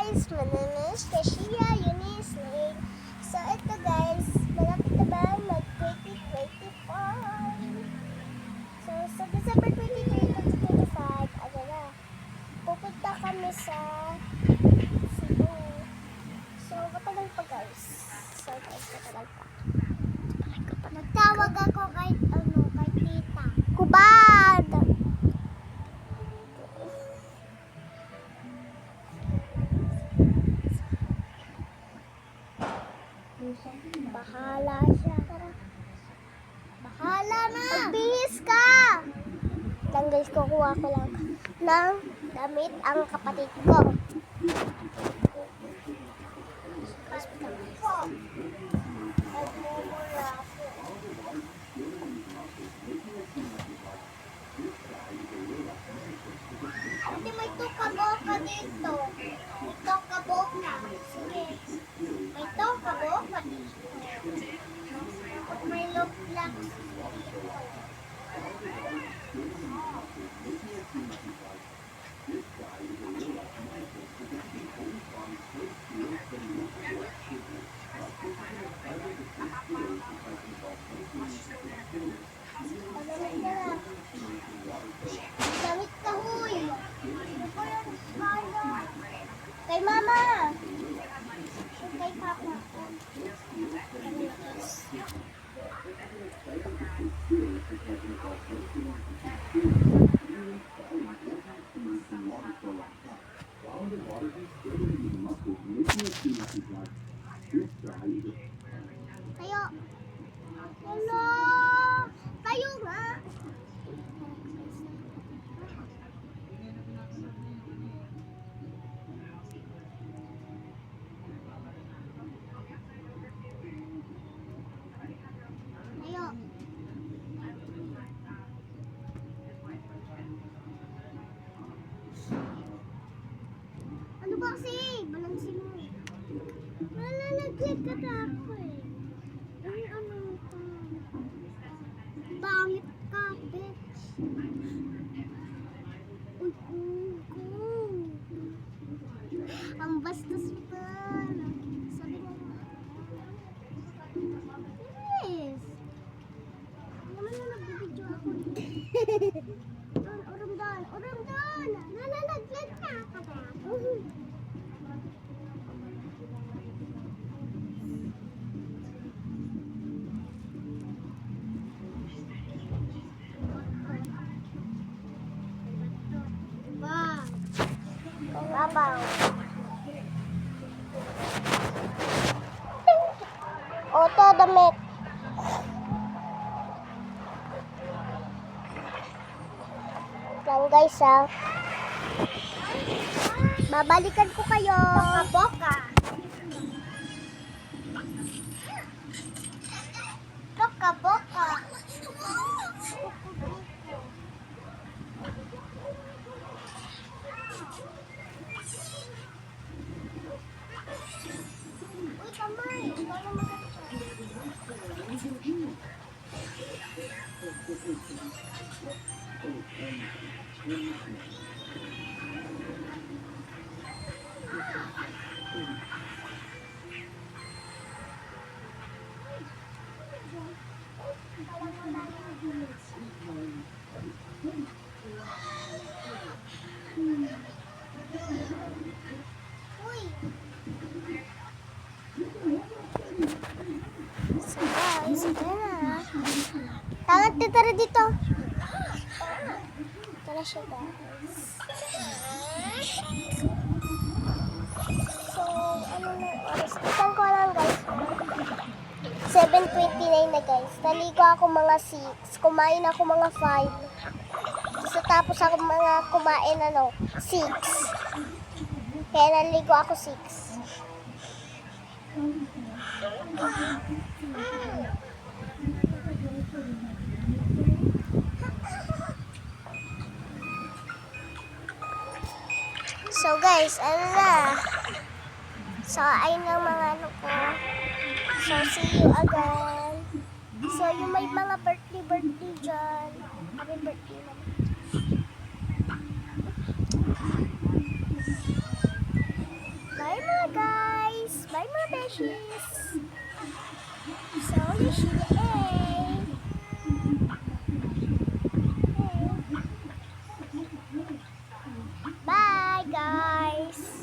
guys, my name is Kashia Eunice Ling. So ito guys, malapit na ba mag-2025? So sa December 23, 2025, ano na, pupunta kami sa Cebu. So matagal pa guys. So guys, matagal pa. Nagtawag ako kay tita. Kubad! Bahala siya. Bahala na! Magbihis ka! Lang guys, kukuha ko lang ng damit ang kapatid ko. Ate, may tukaboka dito. Tukaboka. Sige. May tukaboka dito. May look lang dito. Damit ka, huy. Kay mama. Kay papa. Tayo. Hello. Tayo nga. Tayo. Ano ba kasi? Balansin mo. Nalalaglag ka na ako eh. Ay, ano ka? Bangit ka, bitch. Uy, ang bastos mo pa. Sabi mo. Yes. Naman na nagbibidyo ako. Uram doon. Nalalaglag ka ka ba? Babaw. Oto damit. Lang guys ha. Babalikan ko kayo. Boka-boka. Boka-boka. Uy, kamay. Paano Uy. So guys, ito na. Tangat titira dito. Ito na siya guys. So, ano na oras? Itan ko lang guys. 7:29 na guys. Naligo ako mga 6. Kumain ako mga 5. So, tapos ako mga kumain 6. Kaya naligo ako 6. So guys, ano na. So, ayun ang mga ko. So, see you again. So, yung may mga birthday dyan. Happy birthday naman. Beshies. So, yay! Bye, guys.